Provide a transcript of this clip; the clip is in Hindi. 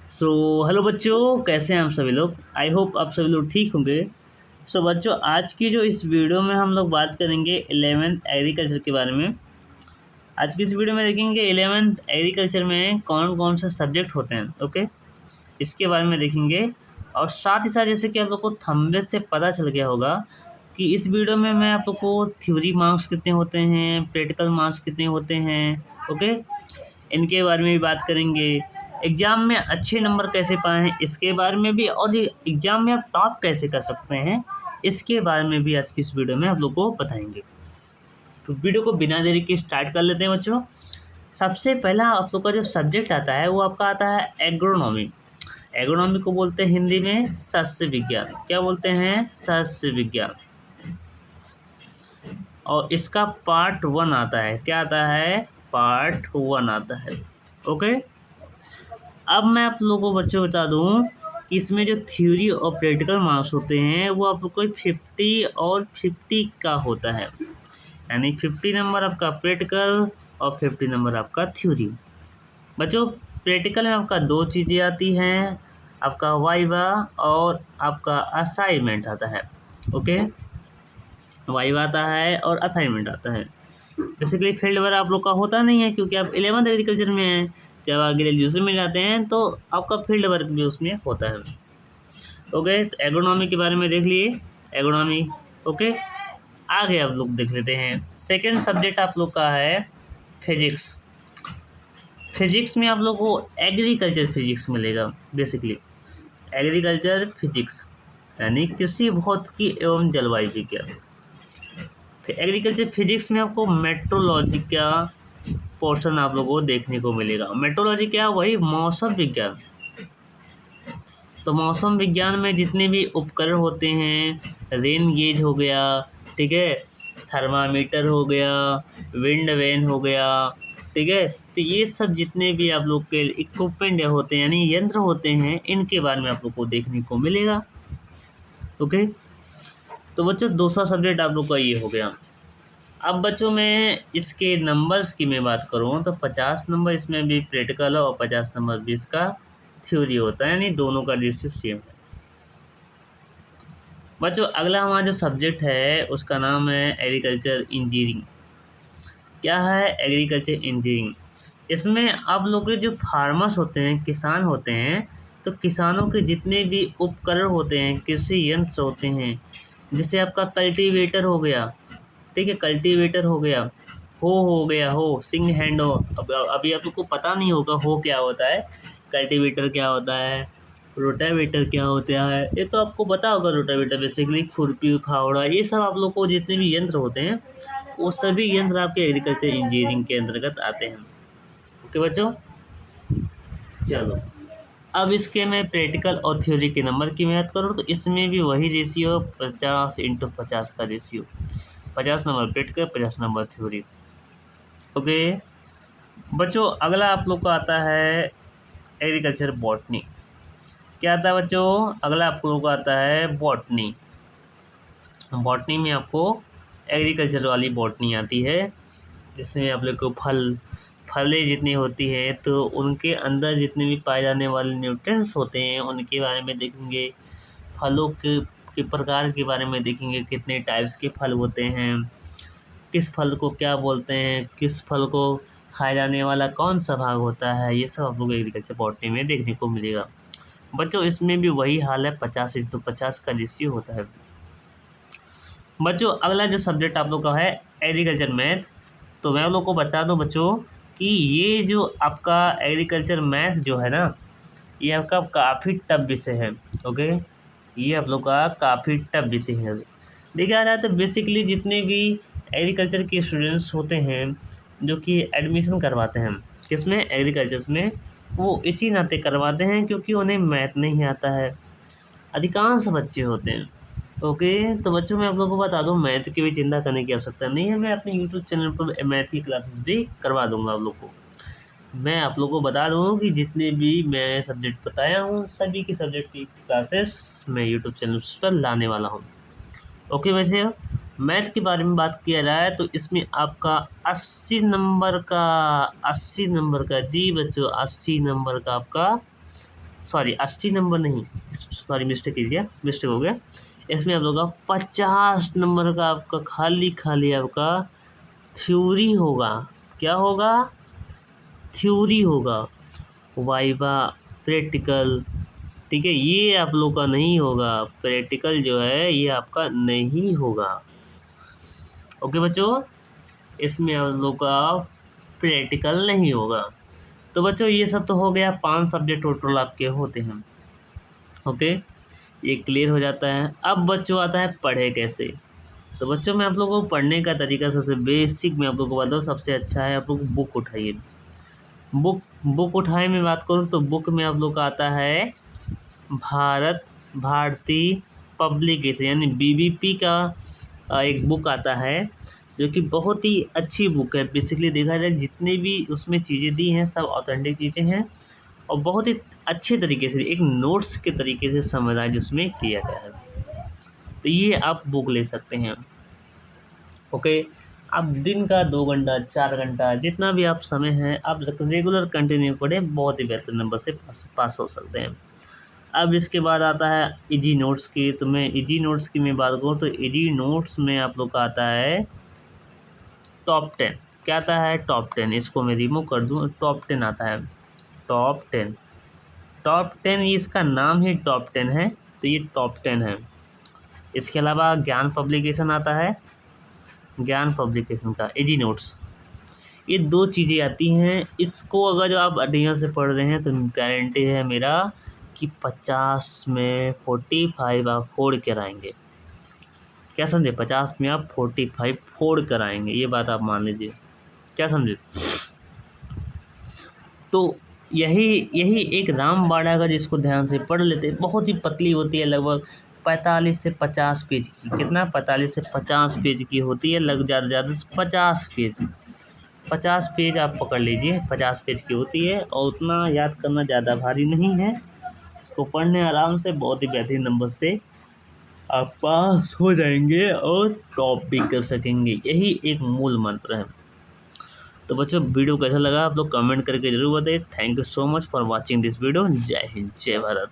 सो हेलो बच्चों, कैसे हैं आप सभी लोग। आई होप आप सभी लोग ठीक होंगे। सो बच्चों, आज की जो इस वीडियो में हम लोग बात करेंगे 11th एग्रीकल्चर के बारे में। आज की इस वीडियो में देखेंगे 11th एग्रीकल्चर में कौन कौन से सब्जेक्ट होते हैं। ओके, इसके बारे में देखेंगे। और साथ ही साथ जैसे कि आप लोग को थंबनेल से पता चल गया होगा कि इस वीडियो में मैं आप लोग को थ्योरी मार्क्स कितने होते हैं, प्रैक्टिकल मार्क्स कितने होते हैं, ओके, इनके बारे में भी बात करेंगे। एग्ज़ाम में अच्छे नंबर कैसे पाएँ इसके बारे में भी, और ये एग्ज़ाम में आप टॉप कैसे कर सकते हैं इसके बारे में भी आज की इस वीडियो में आप लोग को बताएंगे। तो वीडियो को बिना देरी के स्टार्ट कर लेते हैं बच्चों। सबसे पहला आप लोग का जो सब्जेक्ट आता है वो आपका आता है एग्रोनॉमी। एग्रोनॉमी को बोलते हैं हिंदी में सस्य विज्ञान। क्या बोलते हैं? सस्य विज्ञान। और इसका पार्ट 1 आता है। क्या आता है? पार्ट 1 आता है। ओके, अब मैं आप लोगों को बच्चों बता दूं कि इसमें जो थ्योरी और प्रैक्टिकल मार्क्स होते हैं वो आप लोग को 50 और 50 का होता है। यानी 50 नंबर आपका प्रैक्टिकल और 50 नंबर आपका थ्योरी। बच्चों, प्रैक्टिकल में आपका दो चीज़ें आती हैं, आपका वाइवा और आपका असाइनमेंट आता है। ओके, वाइवा आता है और असाइनमेंट आता है। बेसिकली फील्ड वर्क आप लोग का होता नहीं है क्योंकि आप 11th एग्रीकल्चर में हैं। जब आप ग्रेजुएशन में जाते हैं तो आपका फील्ड वर्क भी उसमें होता है। ओके, तो एग्रोनॉमी के बारे में देख लिए, एग्रोनॉमी। ओके, आगे आप लोग देख लेते हैं। सेकेंड सब्जेक्ट आप लोग का है फिजिक्स। फिजिक्स में आप लोग को एग्रीकल्चर फिजिक्स मिलेगा। बेसिकली एग्रीकल्चर फिजिक्स यानी कृषि भौतिकी एवं जलवायु विज्ञान। एग्रीकल्चर फिजिक्स में आपको मेट्रोलॉजी का पोर्शन आप लोगों को देखने को मिलेगा। मेट्रोलॉजी क्या? वही मौसम विज्ञान। तो मौसम विज्ञान में जितने भी उपकरण होते हैं, रेन गेज हो गया, ठीक है, थर्मामीटर हो गया, विंड वैन हो गया, ठीक है, तो ये सब जितने भी आप लोग के इक्विपमेंट होते हैं यानी यंत्र होते हैं, इनके बारे में आप लोग को देखने को मिलेगा। ओके, तो बच्चों दूसरा सब्जेक्ट आप लोग का ये हो गया। अब बच्चों मैं इसके नंबर्स की मैं बात करूँ तो 50 नंबर इसमें भी प्रैक्टिकल है और 50 नंबर भी इसका थ्योरी होता है, यानी दोनों का रेशियो सेम है। बच्चों अगला हमारा जो सब्जेक्ट है उसका नाम है एग्रीकल्चर इंजीनियरिंग। क्या है? Agriculture engineering. इसमें आप लोग के जो फार्मर्स होते हैं, किसान होते हैं, तो किसानों के जितने भी उपकरण होते हैं, कृषि यंत्र होते हैं, जैसे आपका कल्टीवेटर हो गया, ठीक है, कल्टीवेटर हो गया, हो गया, हो सिंग हैंड हो। अब अभी आप लोग को पता नहीं होगा हो क्या होता है, कल्टीवेटर क्या होता है, रोटावेटर क्या होता है, ये तो आपको पता होगा। रोटावेटर बेसिकली खुरपी, फावड़ा, ये सब आप लोग को जितने भी यंत्र होते हैं वो सभी यंत्र आपके एग्रीकल्चर इंजीनियरिंग के अंतर्गत आते हैं। ओके बच्चों, चलो अब इसके मैं प्रैक्टिकल और थ्योरी के नंबर की बात करूँ तो इसमें भी वही रेशियो 50/50 का ratio. 50 number practical, 50 number theory. Okay बच्चों, अगला आप लोग का आता है एग्रीकल्चर बॉटनी। क्या आता है बच्चों? अगला आप लोग का आता है बॉटनी। बॉटनी में आपको एग्रीकल्चर वाली बॉटनी आती है, जिसमें आप लोग को फलें जितनी होती हैं तो उनके अंदर जितने भी पाए जाने वाले न्यूट्रिएंट्स होते हैं उनके बारे में देखेंगे। फलों के प्रकार के बारे में देखेंगे, कितने टाइप्स के फल होते हैं, किस फल को क्या बोलते हैं, किस फल को खाया जाने वाला कौन सा भाग होता है, ये सब आप लोग एग्रीकल्चर बॉटनी में देखने को मिलेगा। बच्चों इसमें भी वही हाल है, 50/50 का रेशियो होता है। बच्चों अगला जो सब्जेक्ट आप लोग का है एग्रीकल्चर मैथ। तो मैं आप लोग को बता दूं बच्चों कि ये जो आपका एग्रीकल्चर मैथ जो है ना, ये आपका काफ़ी टफ विषय है। ओके, ये आप लोग का काफ़ी टफ विषय है। देखा जाए तो बेसिकली जितने भी एग्रीकल्चर के स्टूडेंट्स होते हैं जो कि एडमिशन करवाते हैं किसमें, एग्रीकल्चर में, वो इसी नाते करवाते हैं क्योंकि उन्हें मैथ नहीं आता है। अधिकांश बच्चे होते हैं। ओके, तो बच्चों मैं आप लोगों को बता दूं मैथ की भी चिंता करने की आवश्यकता नहीं है। मैं अपने यूट्यूब चैनल पर मैथ की क्लासेस भी करवा दूंगा आप लोग को। मैं आप लोग को बता दूँ कि जितने भी मैं सब्जेक्ट बताया हूँ सभी के सब्जेक्ट की क्लासेस मैं यूट्यूब चैनल पर लाने वाला हूँ। ओके, वैसे मैथ के बारे में बात किया जाए तो इसमें आपका 80 नंबर का, 80 नंबर का, जी बच्चों 80 नंबर का आपका सॉरी 80 नंबर नहीं, सॉरी मिस्टेक हो गया। इसमें आप लोगों का 50 नंबर का आपका खाली आपका थ्योरी होगा। क्या होगा? थ्योरी होगा। वाइवा, प्रैक्टिकल, ठीक है, ये आप लोग का नहीं होगा। प्रैक्टिकल जो है ये आपका नहीं होगा। ओके बच्चों, इसमें आप लोग का प्रैक्टिकल नहीं होगा। तो बच्चों ये सब तो हो गया, 5 सब्जेक्ट टोटल आपके होते हैं। ओके, ये क्लियर हो जाता है। अब बच्चों आता है पढ़े कैसे। तो बच्चों मैं आप लोगों को पढ़ने का तरीका सबसे बेसिक मैं आप लोगों को बताऊँ, सबसे अच्छा है आप लोग बुक उठाइए। बुक उठाए मैं बात करूँ तो बुक में आप लोग का आता है भारतीय पब्लिकेशन यानी बीबीपी का एक बुक आता है, जो कि बहुत ही अच्छी बुक है। बेसिकली देखा जाए जितने भी उसमें चीज़ें दी हैं सब ऑथेंटिक चीज़ें हैं और बहुत ही अच्छे तरीके से एक नोट्स के तरीके से समराइज उसमें किया गया है। तो ये आप बुक ले सकते हैं। ओके, आप दिन का 2 घंटा 4 घंटा जितना भी आप समय है आप रेगुलर कंटिन्यू पढ़ें, बहुत ही बेहतर नंबर से पास हो सकते हैं। अब इसके बाद आता है इजी नोट्स की। तो मैं इजी नोट्स की मैं बात करूँ तो इजी नोट्स में आप लोग का आता है टॉप 10। क्या आता है? टॉप 10। इसको मैं रिमूव कर दूँ, टॉप 10 आता है। टॉप 10 इसका नाम ही टॉप 10 है, तो ये टॉप 10 है। इसके अलावा ज्ञान पब्लिकेशन आता है, ज्ञान पब्लिकेशन का इजी नोट्स। ये 2 चीज़ें आती हैं। इसको अगर जो आप बढ़िया से पढ़ रहे हैं तो गारंटी है मेरा कि 50 में 45 आप फोड़ कर आएंगे। क्या समझे? 50 में आप 45 फोड़ कर आएंगे, ये बात आप मान लीजिए। क्या समझे? तो यही एक रामबाड़ा अगर इसको ध्यान से पढ़ लेते, बहुत ही पतली होती है, लगभग 45 से 50 पेज की। कितना? 45 से 50 पेज की होती है, लग ज़्यादा 50 पेज। 50 पेज आप पकड़ लीजिए, 50 पेज की होती है और उतना याद करना ज़्यादा भारी नहीं है। इसको पढ़ने आराम से बहुत ही बेहतरीन नंबर से आप पास हो जाएंगे और टॉप भी कर सकेंगे। यही एक मूल मंत्र है। तो बच्चों वीडियो कैसा लगा आप लोग कमेंट करके जरूर बताइए। Thank you so much for watching this video. जय हिंद, जय भारत।